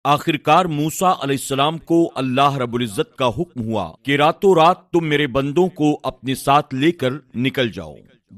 آخرکار موسیٰ علیہ السلام کو اللہ رب العزت کا حکم ہوا کہ راتوں رات تم میرے بندوں کو اپنے ساتھ لے کر نکل جاؤ۔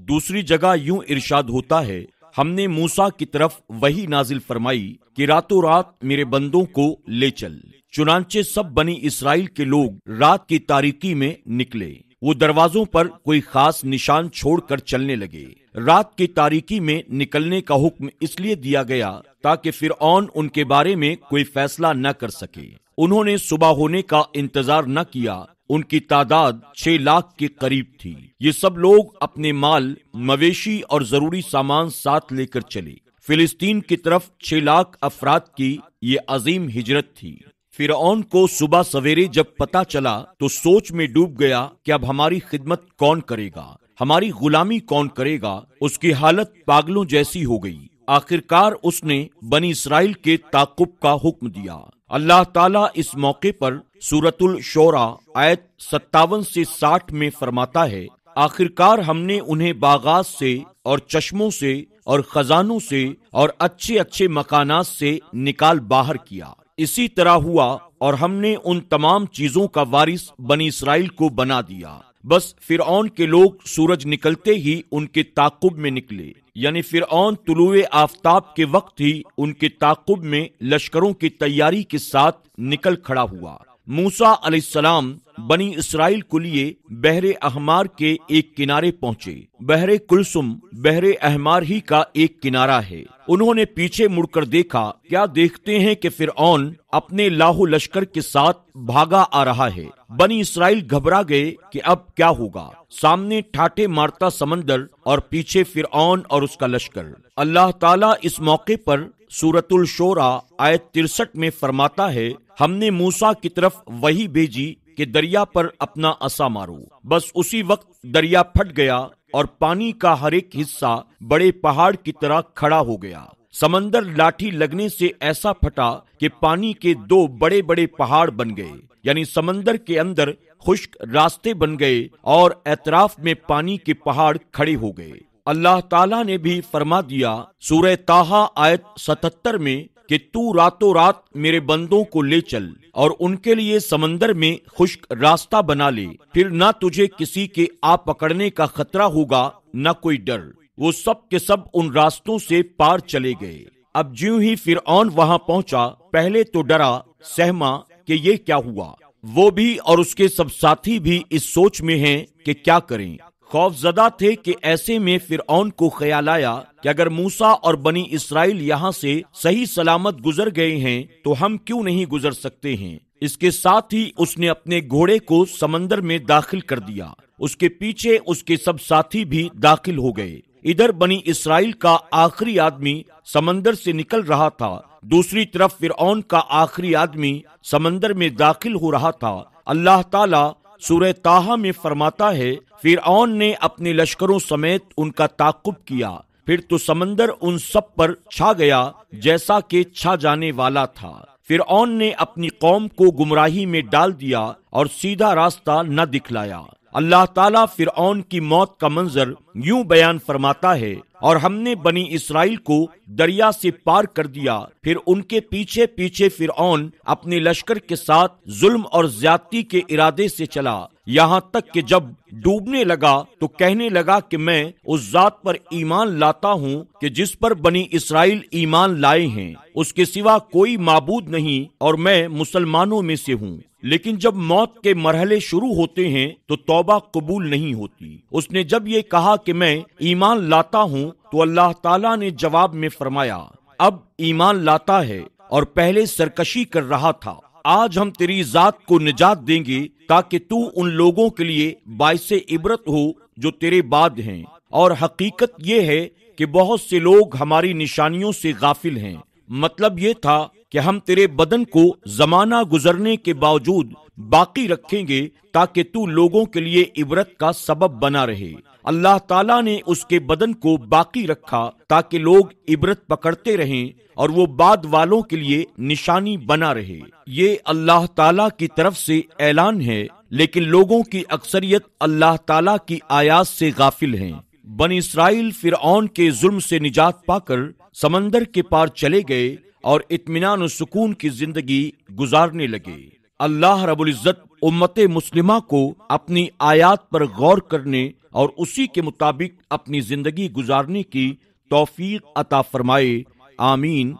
دوسری جگہ یوں ارشاد ہوتا ہے، ہم نے موسیٰ کی طرف وحی نازل فرمائی کہ راتوں رات میرے بندوں کو لے چل۔ چنانچہ سب بنی اسرائیل کے لوگ رات کی تاریکی میں نکلے۔ وہ دروازوں پر کوئی خاص نشان چھوڑ کر چلنے لگے۔ رات کی تاریکی میں نکلنے کا حکم اس لیے دیا گیا تاکہ فرعون ان کے بارے میں کوئی فیصلہ نہ کر سکے۔ انہوں نے صبح ہونے کا انتظار نہ کیا۔ ان کی تعداد 6 لاکھ کے قریب تھی۔ یہ سب لوگ اپنے مال، مویشی اور ضروری سامان ساتھ لے کر چلے۔ فلسطین کی طرف 6 لاکھ افراد کی یہ عظیم ہجرت تھی۔ فرعون کو صبح سویرے جب پتہ چلا تو سوچ میں ڈوب گیا کہ اب ہماری خدمت کون کرے گا، ہماری غلامی کون کرے گا۔ اس کی حالت پاگلوں جیسی ہو گئی۔ آخرکار اس نے بنی اسرائیل کے تعاقب کا حکم دیا۔ اللہ تعالیٰ اس موقع پر سورۃ الشورى آیت 57 سے 60 میں فرماتا ہے، آخرکار ہم نے انہیں باغات سے اور چشموں سے اور خزانوں سے اور اچھے اچھے مکانات سے نکال باہر کیا۔ اسی طرح ہوا اور ہم نے ان تمام چیزوں کا وارث بنی اسرائیل کو بنا دیا۔ بس فرعون کے لوگ سورج نکلتے ہی ان کے تعاقب میں نکلے، یعنی فرعون طلوع آفتاب کے وقت ہی ان کے تعاقب میں لشکروں کی تیاری کے ساتھ نکل کھڑا ہوا۔ موسیٰ علیہ السلام بنی اسرائیل کو لیے بحر احمر کے ایک کنارے پہنچے۔ بحر کلثم بحر احمر ہی کا ایک کنارہ ہے۔ انہوں نے پیچھے مڑ کر دیکھا، کیا دیکھتے ہیں کہ فرعون اپنے لاہو لشکر کے ساتھ بھاگا آ رہا ہے۔ بنی اسرائیل گھبرا گئے کہ اب کیا ہوگا۔ سامنے ٹھاٹھے مارتا سمندر اور پیچھے فرعون اور اس کا لشکر۔ اللہ تعالیٰ اس موقع پر سورۃ الشورى آیت 63 میں فرماتا ہے، ہم نے موسیٰ کی طرف وحی بھیجی کہ دریا پر اپنا عصا مارو۔ بس اسی وقت دریا پھٹ گیا اور پانی کا ہر ایک حصہ بڑے پہاڑ کی طرح کھڑا ہو گیا۔ سمندر لاٹھی لگنے سے ایسا پھٹا کہ پانی کے 2 بڑے بڑے پہاڑ بن گئے، یعنی سمندر کے اندر خشک راستے بن گئے اور اطراف میں پانی کے پہاڑ کھڑے ہو گئے۔ اللہ تعالیٰ نے بھی فرما دیا سورہ طٰہٰ آیت 77 میں کہ تو راتوں رات میرے بندوں کو لے چل اور ان کے لیے سمندر میں خشک راستہ بنا لے، پھر نہ تجھے کسی کے آ پکڑنے کا خطرہ ہوگا نہ کوئی ڈر۔ وہ سب کے سب ان راستوں سے پار چلے گئے۔ اب جیوں ہی فرعون وہاں پہنچا، پہلے تو ڈرا، سہما کہ یہ کیا ہوا۔ وہ بھی اور اس کے سب ساتھی بھی اس سوچ میں ہیں کہ کیا کریں۔ خوف زدہ تھے کہ ایسے میں فرعون کو خیال آیا کہ اگر موسیٰ اور بنی اسرائیل یہاں سے صحیح سلامت گزر گئے ہیں تو ہم کیوں نہیں گزر سکتے ہیں۔ اس کے ساتھ ہی اس نے اپنے گھوڑے کو سمندر میں داخل کر دیا۔ اس کے پیچھے اس کے سب ساتھی بھی داخل ہو گئے۔ ادھر بنی اسرائیل کا آخری آدمی سمندر سے نکل رہا تھا، دوسری طرف فرعون کا آخری آدمی سمندر میں داخل ہو رہا تھا۔ اللہ تعالیٰ سورہ طٰہٰ میں فرماتا ہے، فرعون نے اپنے لشکروں سمیت ان کا تعاقب کیا، پھر تو سمندر ان سب پر چھا گیا جیسا کہ چھا جانے والا تھا۔ فرعون نے اپنی قوم کو گمراہی میں ڈال دیا اور سیدھا راستہ نہ دکھلایا۔ اللہ تعالیٰ فرعون کی موت کا منظر یوں بیان فرماتا ہے، اور ہم نے بنی اسرائیل کو دریا سے پار کر دیا، پھر ان کے پیچھے پیچھے فرعون اپنے لشکر کے ساتھ ظلم اور زیادتی کے ارادے سے چلا، یہاں تک کہ جب ڈوبنے لگا تو کہنے لگا کہ میں اس ذات پر ایمان لاتا ہوں کہ جس پر بنی اسرائیل ایمان لائے ہیں، اس کے سوا کوئی معبود نہیں اور میں مسلمانوں میں سے ہوں۔ لیکن جب موت کے مرحلے شروع ہوتے ہیں تو توبہ قبول نہیں ہوتی۔ اس نے جب یہ کہا کہ میں ایمان لاتا ہوں تو اللہ تعالیٰ نے جواب میں فرمایا، اب ایمان لاتا ہے اور پہلے سرکشی کر رہا تھا، آج ہم تیری ذات کو نجات دیں گے تاکہ تو ان لوگوں کے لیے باعث عبرت ہو جو تیرے بعد ہیں۔ اور حقیقت یہ ہے کہ بہت سے لوگ ہماری نشانیوں سے غافل ہیں۔ مطلب یہ تھا کہ ہم تیرے بدن کو زمانہ گزرنے کے باوجود باقی رکھیں گے تاکہ تو لوگوں کے لیے عبرت کا سبب بنا رہے۔ اللہ تعالیٰ نے اس کے بدن کو باقی رکھا تاکہ لوگ عبرت پکڑتے رہیں اور وہ بعد والوں کے لیے نشانی بنا رہے۔ یہ اللہ تعالیٰ کی طرف سے اعلان ہے، لیکن لوگوں کی اکثریت اللہ تعالیٰ کی آیات سے غافل ہیں۔ بنی اسرائیل فرعون کے ظلم سے نجات پا کر سمندر کے پار چلے گئے اور اطمینان و سکون کی زندگی گزارنے لگے۔ اللہ رب العزت امت مسلمہ کو اپنی آیات پر غور کرنے اور اسی کے مطابق اپنی زندگی گزارنے کی توفیق عطا فرمائے، آمین